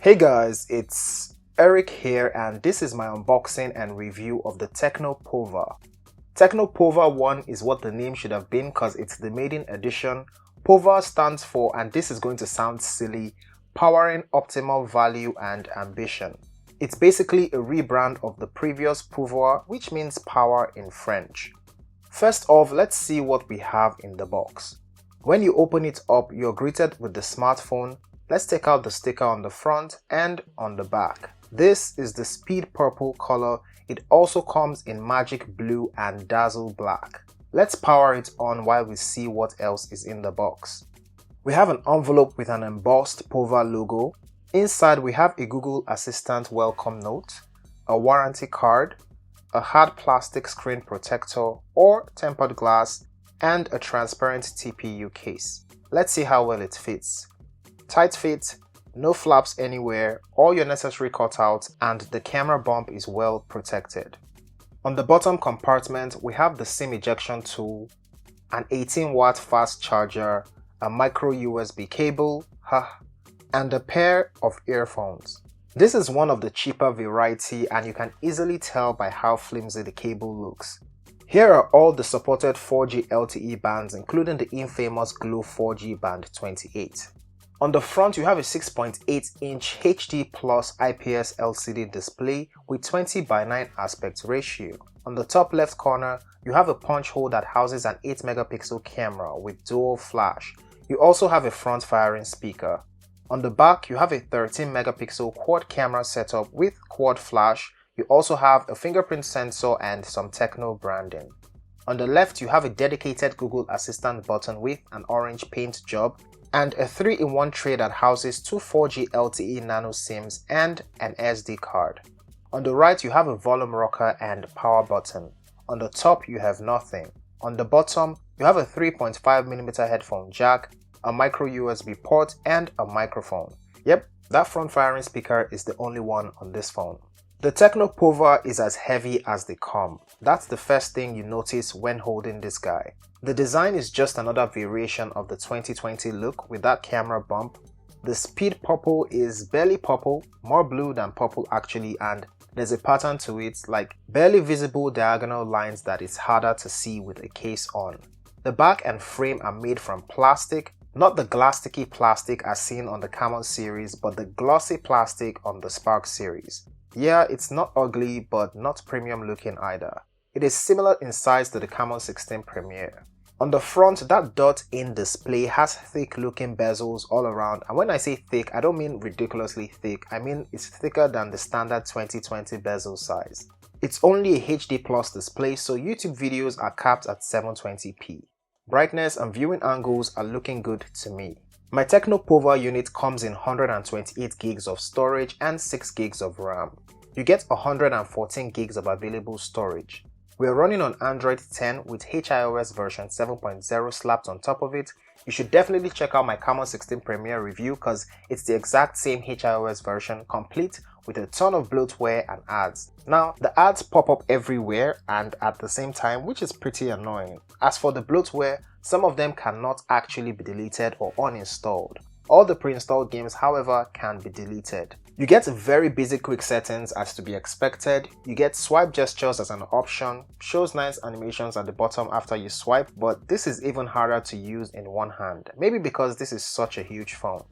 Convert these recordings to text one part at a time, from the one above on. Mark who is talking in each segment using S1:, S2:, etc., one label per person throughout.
S1: Hey guys, it's Eric here and this is my unboxing and review of the Tecno Pova. Tecno Pova 1 is what the name should have been because it's the maiden edition. Pova stands for, and this is going to sound silly, Powering Optimal Value and Ambition. It's basically a rebrand of the previous Pouvoir, which means power in French. First off, let's see what we have in the box. When you open it up, you're greeted with the smartphone. Let's take out the sticker on the front and on the back. This is the Speed Purple color. It also comes in Magic Blue and Dazzle Black. Let's power it on while we see what else is in the box. We have an envelope with an embossed Pova logo. Inside we have a Google Assistant welcome note, a warranty card, a hard plastic screen protector or tempered glass, and a transparent TPU case. Let's see how well it fits. Tight fit, no flaps anywhere, all your necessary cutouts, and the camera bump is well protected. On the bottom compartment, we have the SIM ejection tool, an 18-watt fast charger, a micro USB cable, and a pair of earphones. This is one of the cheaper variety and you can easily tell by how flimsy the cable looks. Here are all the supported 4G LTE bands including the infamous Glo 4G band 28. On the front, you have a 6.8-inch HD Plus IPS LCD display with 20:9 aspect ratio. On the top left corner, you have a punch hole that houses an 8-megapixel camera with dual flash. You also have a front-firing speaker. On the back, you have a 13-megapixel quad camera setup with quad flash. You also have a fingerprint sensor and some Tecno branding. On the left, you have a dedicated Google Assistant button with an orange paint job, and a 3-in-1 tray that houses two 4G LTE nano SIMs and an SD card. On the right, you have a volume rocker and power button. On the top, you have nothing. On the bottom, you have a 3.5mm headphone jack, a micro USB port, and a microphone. Yep, that front-firing speaker is the only one on this phone. The Tecno Pova is as heavy as they come. That's the first thing you notice when holding this guy. The design is just another variation of the 2020 look with that camera bump. The Speed Purple is barely purple, more blue than purple actually, and there's a pattern to it, like barely visible diagonal lines that is harder to see with a case on. The back and frame are made from plastic, not the glass sticky plastic as seen on the Camon series, but the glossy plastic on the Spark series. Yeah, it's not ugly, but not premium looking either. It is similar in size to the Camon 16 Premier. On the front, that dot-in display has thick looking bezels all around, and when I say thick, I don't mean ridiculously thick, I mean it's thicker than the standard 2020 bezel size. It's only a HD Plus display, so YouTube videos are capped at 720p. Brightness and viewing angles are looking good to me. My Tecno Pova unit comes in 128 gigs of storage and 6 gigs of RAM. You get 114 gigs of available storage. We are running on Android 10 with HiOS version 7.0 slapped on top of it. You should definitely check out my Camon 16 Premier review because it's the exact same HiOS version, complete with a ton of bloatware and ads. Now, the ads pop up everywhere and at the same time, which is pretty annoying. As for the bloatware, some of them cannot actually be deleted or uninstalled. All the pre-installed games, however, can be deleted. You get very basic quick settings as to be expected. You get swipe gestures as an option, shows nice animations at the bottom after you swipe, but this is even harder to use in one hand, maybe because this is such a huge phone.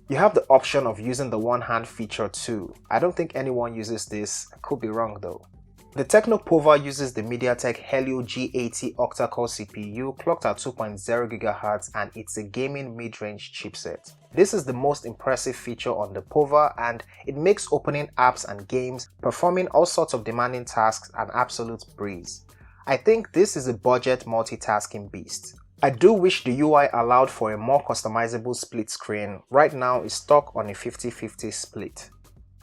S1: You have the option of using the one-hand feature too. I don't think anyone uses this, I could be wrong though. The Tecno Pova uses the MediaTek Helio G80 octa-core CPU clocked at 2.0 GHz and it's a gaming mid-range chipset. This is the most impressive feature on the Pova and it makes opening apps and games, performing all sorts of demanding tasks an absolute breeze. I think this is a budget multitasking beast. I do wish the UI allowed for a more customizable split screen. Right now it's stuck on a 50-50 split.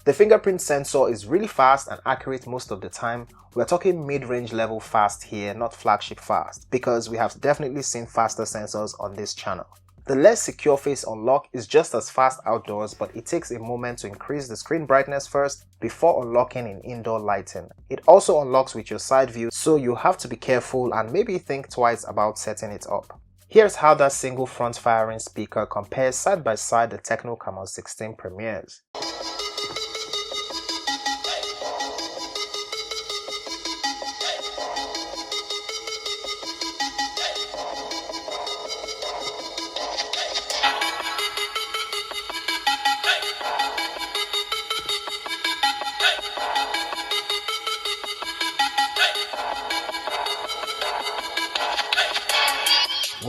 S1: The fingerprint sensor is really fast and accurate most of the time. We're talking mid-range level fast here, not flagship fast, because we have definitely seen faster sensors on this channel. The less secure face unlock is just as fast outdoors, but it takes a moment to increase the screen brightness first before unlocking in indoor lighting. It also unlocks with your side view, so you have to be careful and maybe think twice about setting it up. Here's how that single front firing speaker compares side by side the Tecno Camon 16 Premiers.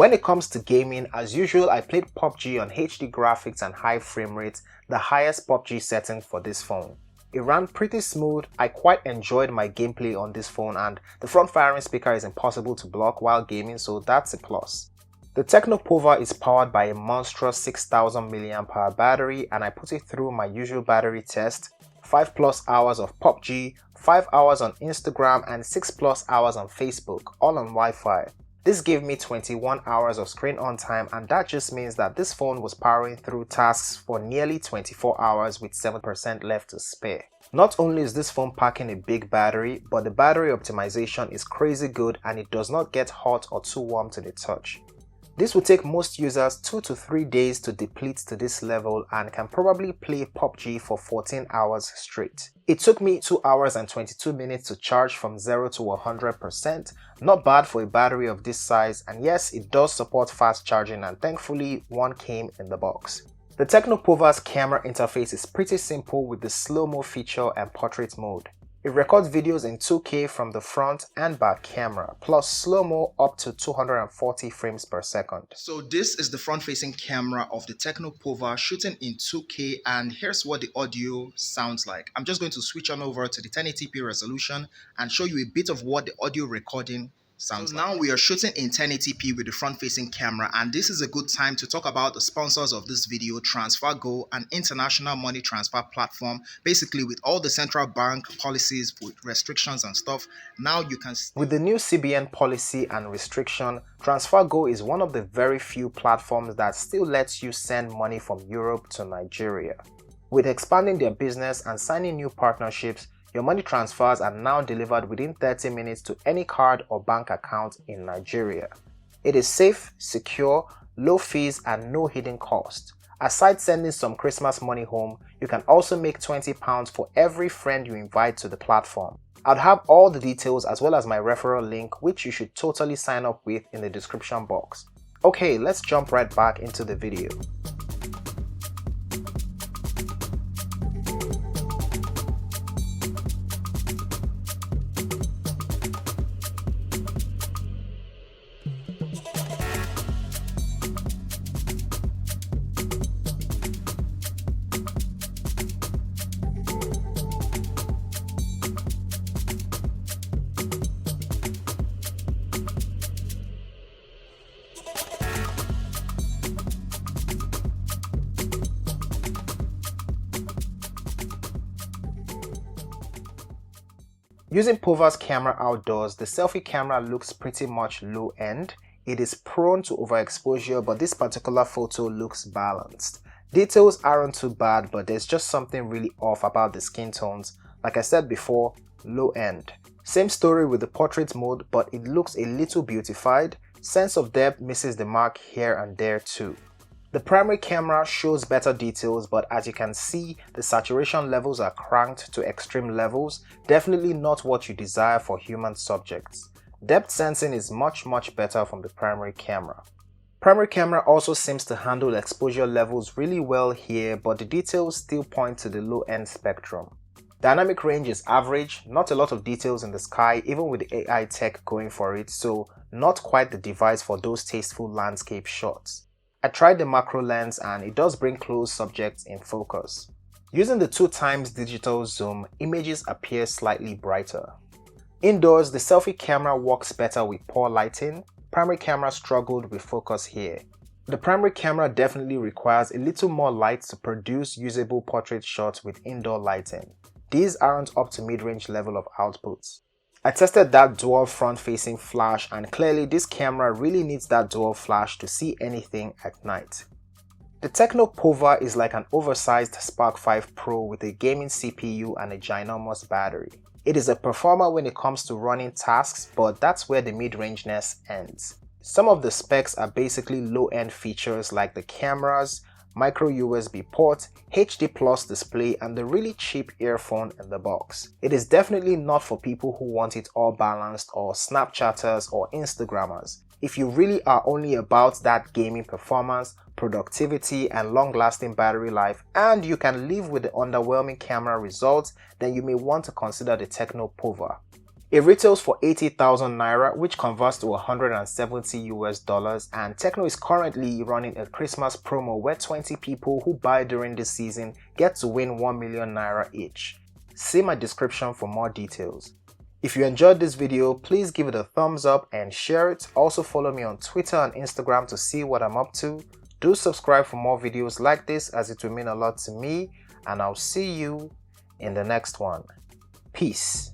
S1: When it comes to gaming, as usual, I played PUBG on HD graphics and high frame rate, the highest PUBG setting for this phone. It ran pretty smooth. I quite enjoyed my gameplay on this phone, and the front firing speaker is impossible to block while gaming, so that's a plus. The Tecno Pova is powered by a monstrous 6000 mAh battery, and I put it through my usual battery test: 5+ hours of PUBG, 5 hours on Instagram, and 6+ hours on Facebook, all on Wi-Fi. This gave me 21 hours of screen on time, and that just means that this phone was powering through tasks for nearly 24 hours with 7% left to spare. Not only is this phone packing a big battery, but the battery optimization is crazy good and it does not get hot or too warm to the touch. This will take most users 2 to 3 days to deplete to this level and can probably play PUBG for 14 hours straight. It took me 2 hours and 22 minutes to charge from 0 to 100%, not bad for a battery of this size, and yes, it does support fast charging, and thankfully one came in the box. The Tecno Pova's camera interface is pretty simple with the slow-mo feature and portrait mode. It records videos in 2K from the front and back camera, plus slow-mo up to 240 frames per second. So this is the front-facing camera of the Tecno Pova shooting in 2K, and here's what the audio sounds like. I'm just going to switch on over to the 1080p resolution and show you a bit of what the audio recording sounds like. Now we are shooting in 1080p with the front-facing camera, and this is a good time to talk about the sponsors of this video: TransferGo, an international money transfer platform, basically with all the central bank policies with restrictions and stuff. Now you can with the new CBN policy and restriction, TransferGo is one of the very few platforms that still lets you send money from Europe to Nigeria. With expanding their business and signing new partnerships, your money transfers are now delivered within 30 minutes to any card or bank account in Nigeria. It is safe, secure, low fees, and no hidden cost. Aside sending some Christmas money home, you can also make £20 for every friend you invite to the platform. I'll have all the details as well as my referral link, which you should totally sign up with, in the description box. Okay, let's jump right back into the video. Using Pova's camera outdoors, the selfie camera looks pretty much low end. It is prone to overexposure, but this particular photo looks balanced. Details aren't too bad, but there's just something really off about the skin tones. Like I said before, low end. Same story with the portrait mode, but it looks a little beautified. Sense of depth misses the mark here and there too. The primary camera shows better details, but as you can see, the saturation levels are cranked to extreme levels, definitely not what you desire for human subjects. Depth sensing is much better from the primary camera. Primary camera also seems to handle exposure levels really well here, but the details still point to the low end spectrum. Dynamic range is average, not a lot of details in the sky even with the AI tech going for it, so not quite the device for those tasteful landscape shots. I tried the macro lens and it does bring close subjects in focus. Using the 2x digital zoom, images appear slightly brighter. Indoors, the selfie camera works better with poor lighting. Primary camera struggled with focus here. The primary camera definitely requires a little more light to produce usable portrait shots with indoor lighting. These aren't up to mid-range level of outputs. I tested that dual front-facing flash, and clearly this camera really needs that dual flash to see anything at night. The Tecno Pova is like an oversized Spark 5 Pro with a gaming CPU and a ginormous battery. It is a performer when it comes to running tasks, but that's where the mid-rangeness ends. Some of the specs are basically low-end features like the cameras, micro USB port, HD Plus display, and the really cheap earphone in the box. It is definitely not for people who want it all balanced or Snapchatters or Instagrammers. If you really are only about that gaming performance, productivity, and long-lasting battery life, and you can live with the underwhelming camera results, then you may want to consider the Tecno Pova. It retails for 80,000 naira, which converts to 170 US dollars, and Tecno is currently running a Christmas promo where 20 people who buy during this season get to win 1 million naira each. See my description for more details. If you enjoyed this video, please give it a thumbs up and share it. Also follow me on Twitter and Instagram to see what I'm up to. Do subscribe for more videos like this as it will mean a lot to me, and I'll see you in the next one. Peace.